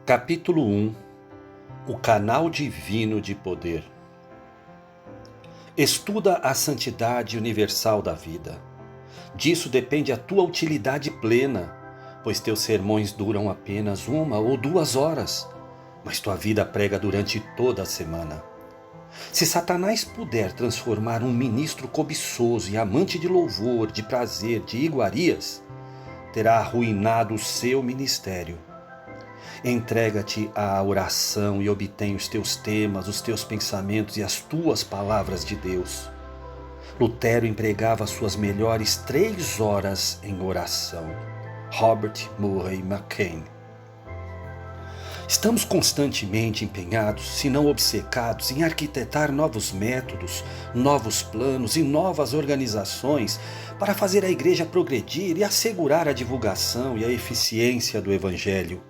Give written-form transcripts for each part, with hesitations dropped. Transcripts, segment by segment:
Capítulo 1. O canal divino de poder. Estuda a santidade universal da vida. Disso depende a tua utilidade plena, pois teus sermões duram apenas 1 ou 2 horas, mas tua vida prega durante toda a semana. Se Satanás puder transformar um ministro cobiçoso e amante de louvor, de prazer, de iguarias, terá arruinado o seu ministério. Entrega-te à oração e obtém os teus temas, os teus pensamentos e as tuas palavras de Deus. Lutero empregava suas melhores 3 horas em oração. Robert Murray McCain. Estamos constantemente empenhados, se não obcecados, em arquitetar novos métodos, novos planos e novas organizações para fazer a igreja progredir e assegurar a divulgação e a eficiência do Evangelho.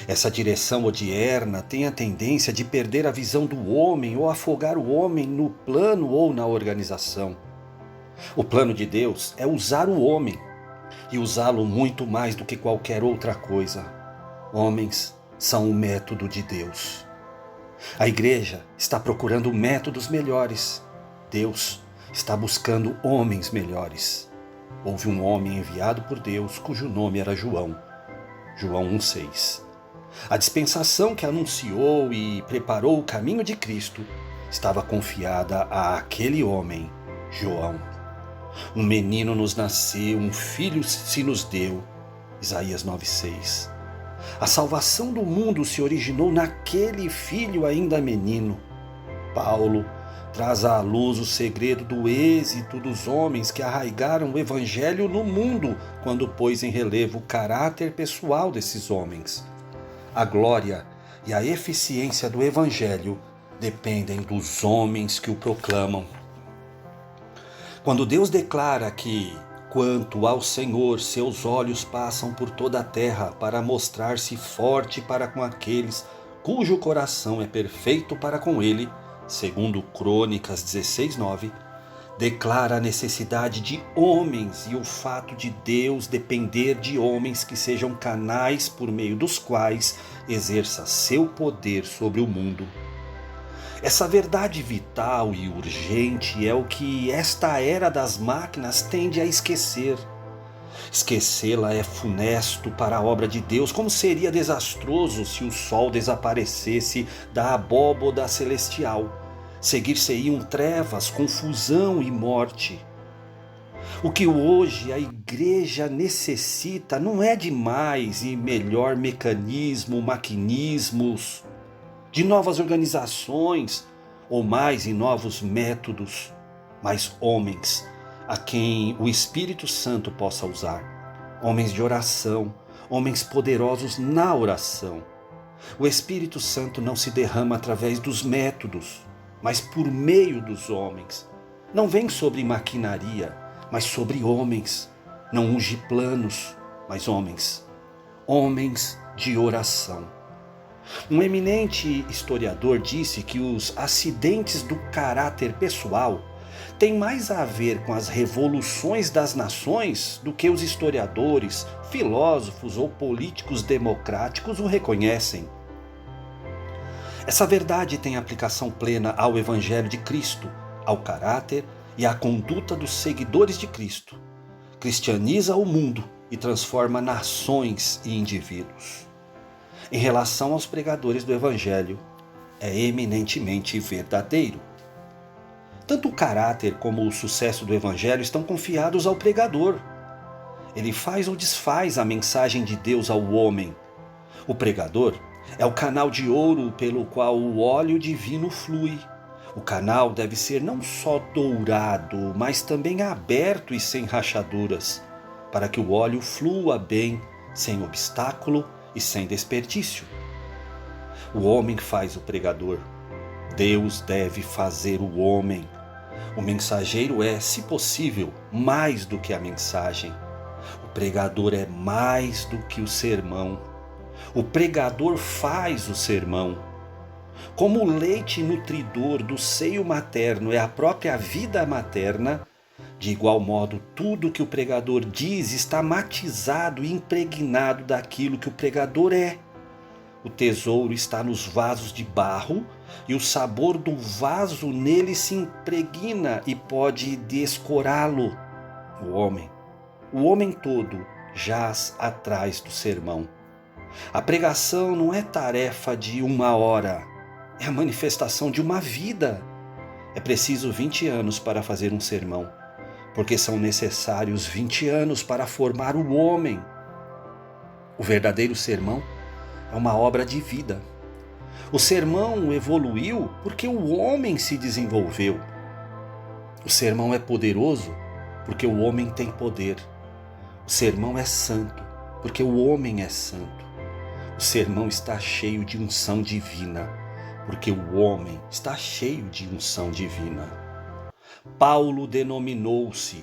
Essa direção odierna tem a tendência de perder a visão do homem ou afogar o homem no plano ou na organização. O plano de Deus é usar o homem e usá-lo muito mais do que qualquer outra coisa. Homens são o método de Deus. A igreja está procurando métodos melhores. Deus está buscando homens melhores. Houve um homem enviado por Deus cujo nome era João. João 1,6. A dispensação que anunciou e preparou o caminho de Cristo estava confiada àquele homem, João. Um menino nos nasceu, um filho se nos deu. Isaías 9,6. A salvação do mundo se originou naquele filho ainda menino. Paulo traz à luz o segredo do êxito dos homens que arraigaram o evangelho no mundo quando pôs em relevo o caráter pessoal desses homens. A glória e a eficiência do evangelho dependem dos homens que o proclamam. Quando Deus declara que, quanto ao Senhor, seus olhos passam por toda a terra para mostrar-se forte para com aqueles cujo coração é perfeito para com ele, segundo Crônicas 16:9, declara a necessidade de homens e o fato de Deus depender de homens que sejam canais por meio dos quais exerça seu poder sobre o mundo. Essa verdade vital e urgente é o que esta era das máquinas tende a esquecer. Esquecê-la é funesto para a obra de Deus, como seria desastroso se o sol desaparecesse da abóboda celestial. Seguir-se-iam trevas, confusão e morte. O que hoje a igreja necessita não é de mais e melhor mecanismo, maquinismos, de novas organizações ou mais e novos métodos, mas homens a quem o Espírito Santo possa usar. Homens de oração, homens poderosos na oração. O Espírito Santo não se derrama através dos métodos, mas por meio dos homens. Não vem sobre maquinaria, mas sobre homens. Não unge planos, mas homens. Homens de oração. Um eminente historiador disse que os acidentes do caráter pessoal têm mais a ver com as revoluções das nações do que os historiadores, filósofos ou políticos democráticos o reconhecem. Essa verdade tem aplicação plena ao Evangelho de Cristo, ao caráter e à conduta dos seguidores de Cristo. Cristianiza o mundo e transforma nações e indivíduos. Em relação aos pregadores do Evangelho, é eminentemente verdadeiro. Tanto o caráter como o sucesso do Evangelho estão confiados ao pregador. Ele faz ou desfaz a mensagem de Deus ao homem. O pregador é o canal de ouro pelo qual o óleo divino flui. O canal deve ser não só dourado, mas também aberto e sem rachaduras, para que o óleo flua bem, sem obstáculo e sem desperdício. O homem faz o pregador. Deus deve fazer o homem. O mensageiro é, se possível, mais do que a mensagem. O pregador é mais do que o sermão. O pregador faz o sermão. Como o leite nutridor do seio materno é a própria vida materna, de igual modo tudo que o pregador diz está matizado e impregnado daquilo que o pregador é. O tesouro está nos vasos de barro e o sabor do vaso nele se impregna e pode descorá-lo. O homem todo jaz atrás do sermão. A pregação não é tarefa de uma hora, é a manifestação de uma vida. É preciso 20 anos para fazer um sermão, porque são necessários 20 anos para formar o homem. O verdadeiro sermão é uma obra de vida. O sermão evoluiu porque o homem se desenvolveu. O sermão é poderoso porque o homem tem poder. O sermão é santo porque o homem é santo. O sermão está cheio de unção divina porque o homem está cheio de unção divina. Paulo denominou-se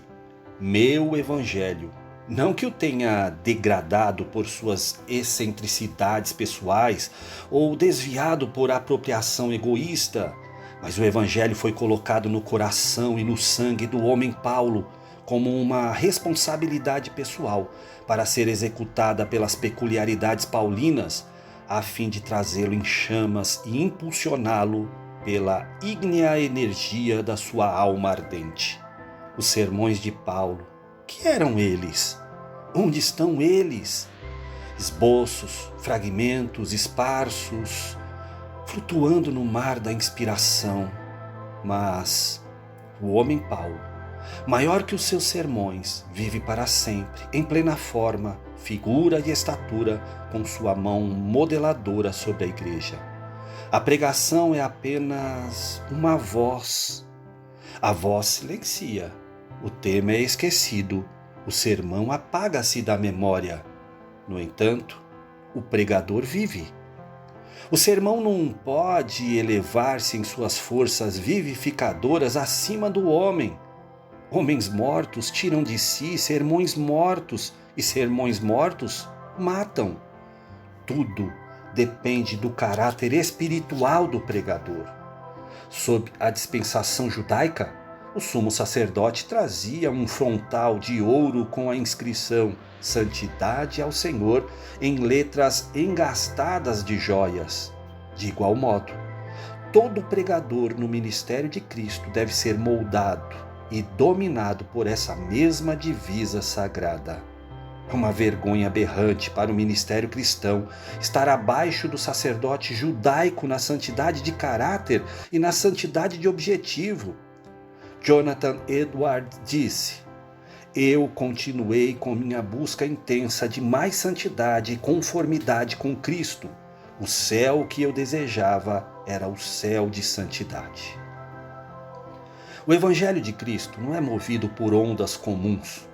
meu evangelho. Não que o tenha degradado por suas excentricidades pessoais ou desviado por apropriação egoísta, mas o evangelho foi colocado no coração e no sangue do homem Paulo como uma responsabilidade pessoal para ser executada pelas peculiaridades paulinas, a fim de trazê-lo em chamas e impulsioná-lo pela ígnea energia da sua alma ardente. Os sermões de Paulo, que eram eles? Onde estão eles? Esboços, fragmentos esparsos, flutuando no mar da inspiração. Mas o homem Paulo, maior que os seus sermões, vive para sempre, em plena forma, figura e estatura, com sua mão modeladora sobre a igreja. A pregação é apenas uma voz. A voz silencia. O tema é esquecido, o sermão apaga-se da memória. No entanto, o pregador vive. O sermão não pode elevar-se em suas forças vivificadoras acima do homem. Homens mortos tiram de si sermões mortos, e sermões mortos matam. Tudo depende do caráter espiritual do pregador. Sob a dispensação judaica, o sumo sacerdote trazia um frontal de ouro com a inscrição Santidade ao Senhor em letras engastadas de joias. De igual modo, todo pregador no ministério de Cristo deve ser moldado e dominado por essa mesma divisa sagrada. É uma vergonha aberrante para o ministério cristão estar abaixo do sacerdote judaico na santidade de caráter e na santidade de objetivo. Jonathan Edwards disse: eu continuei com minha busca intensa de mais santidade e conformidade com Cristo. O céu que eu desejava era o céu de santidade. O Evangelho de Cristo não é movido por ondas comuns.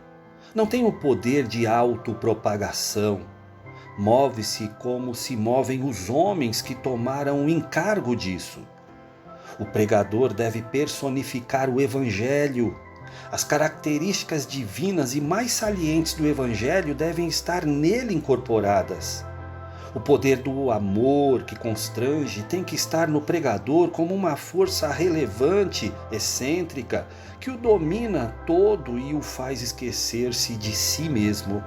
Não tem o poder de autopropagação. Move-se como se movem os homens que tomaram o encargo disso. O pregador deve personificar o Evangelho. As características divinas e mais salientes do Evangelho devem estar nele incorporadas. O poder do amor que constrange tem que estar no pregador como uma força relevante, excêntrica, que o domina todo e o faz esquecer-se de si mesmo.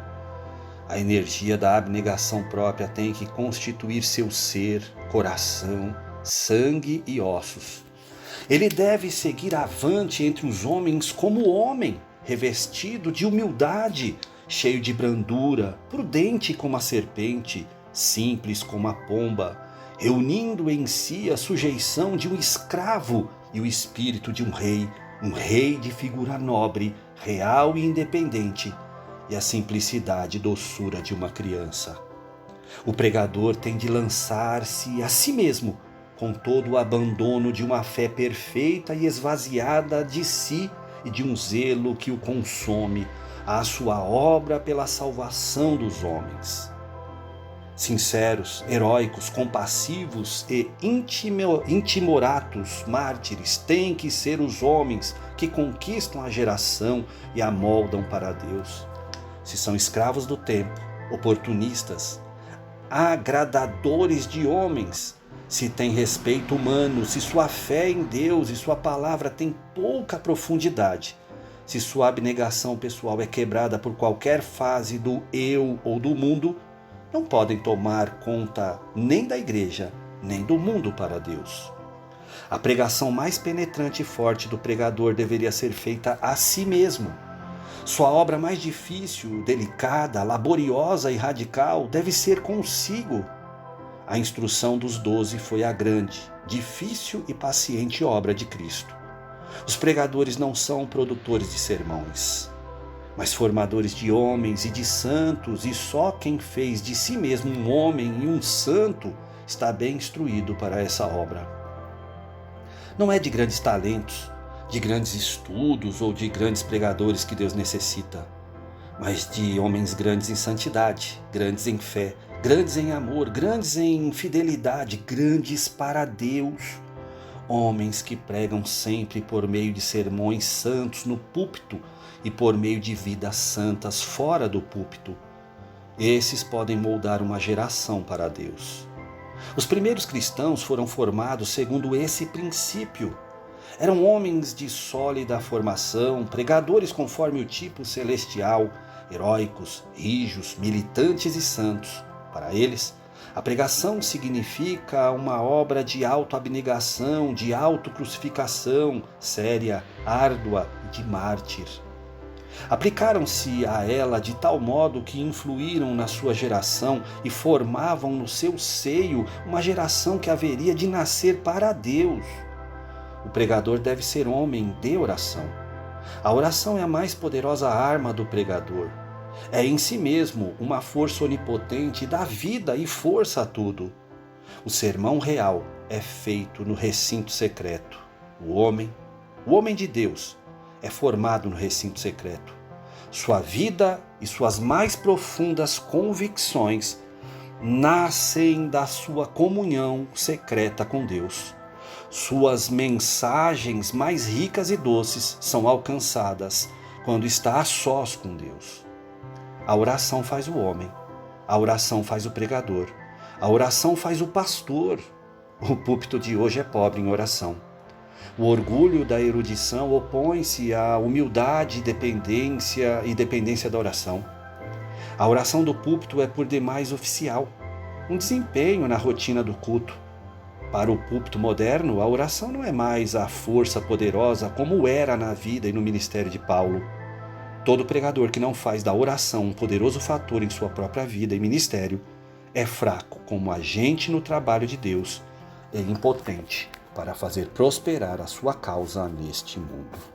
A energia da abnegação própria tem que constituir seu ser, coração, sangue e ossos. Ele deve seguir avante entre os homens como homem, revestido de humildade, cheio de brandura, prudente como a serpente, simples como a pomba, reunindo em si a sujeição de um escravo e o espírito de um rei de figura nobre, real e independente, e a simplicidade e doçura de uma criança. O pregador tem de lançar-se a si mesmo, com todo o abandono de uma fé perfeita e esvaziada de si e de um zelo que o consome, à sua obra pela salvação dos homens. Sinceros, heróicos, compassivos e intimoratos mártires têm que ser os homens que conquistam a geração e a moldam para Deus. Se são escravos do tempo, oportunistas, agradadores de homens, se tem respeito humano, se sua fé em Deus e sua palavra tem pouca profundidade, se sua abnegação pessoal é quebrada por qualquer fase do eu ou do mundo, não podem tomar conta nem da igreja, nem do mundo para Deus. A pregação mais penetrante e forte do pregador deveria ser feita a si mesmo. Sua obra mais difícil, delicada, laboriosa e radical deve ser consigo. A instrução dos 12 foi a grande, difícil e paciente obra de Cristo. Os pregadores não são produtores de sermões, mas formadores de homens e de santos, e só quem fez de si mesmo um homem e um santo está bem instruído para essa obra. Não é de grandes talentos, de grandes estudos ou de grandes pregadores que Deus necessita, mas de homens grandes em santidade, grandes em fé, grandes em amor, grandes em fidelidade, grandes para Deus. Homens que pregam sempre por meio de sermões santos no púlpito e por meio de vidas santas fora do púlpito. Esses podem moldar uma geração para Deus. Os primeiros cristãos foram formados segundo esse princípio. Eram homens de sólida formação, pregadores conforme o tipo celestial, heróicos, rijos, militantes e santos. Para eles, a pregação significa uma obra de autoabnegação, de autocrucificação, séria, árdua e de mártir. Aplicaram-se a ela de tal modo que influíram na sua geração e formavam no seu seio uma geração que haveria de nascer para Deus. O pregador deve ser homem de oração. A oração é a mais poderosa arma do pregador. É em si mesmo uma força onipotente, dá vida e força a tudo. O sermão real é feito no recinto secreto. O homem de Deus, é formado no recinto secreto. Sua vida e suas mais profundas convicções nascem da sua comunhão secreta com Deus. Suas mensagens mais ricas e doces são alcançadas quando está a sós com Deus. A oração faz o homem, a oração faz o pregador, a oração faz o pastor. O púlpito de hoje é pobre em oração. O orgulho da erudição opõe-se à humildade e dependência da oração. A oração do púlpito é por demais oficial, um desempenho na rotina do culto. Para o púlpito moderno, a oração não é mais a força poderosa como era na vida e no ministério de Paulo. Todo pregador que não faz da oração um poderoso fator em sua própria vida e ministério é fraco como agente no trabalho de Deus e impotente para fazer prosperar a sua causa neste mundo.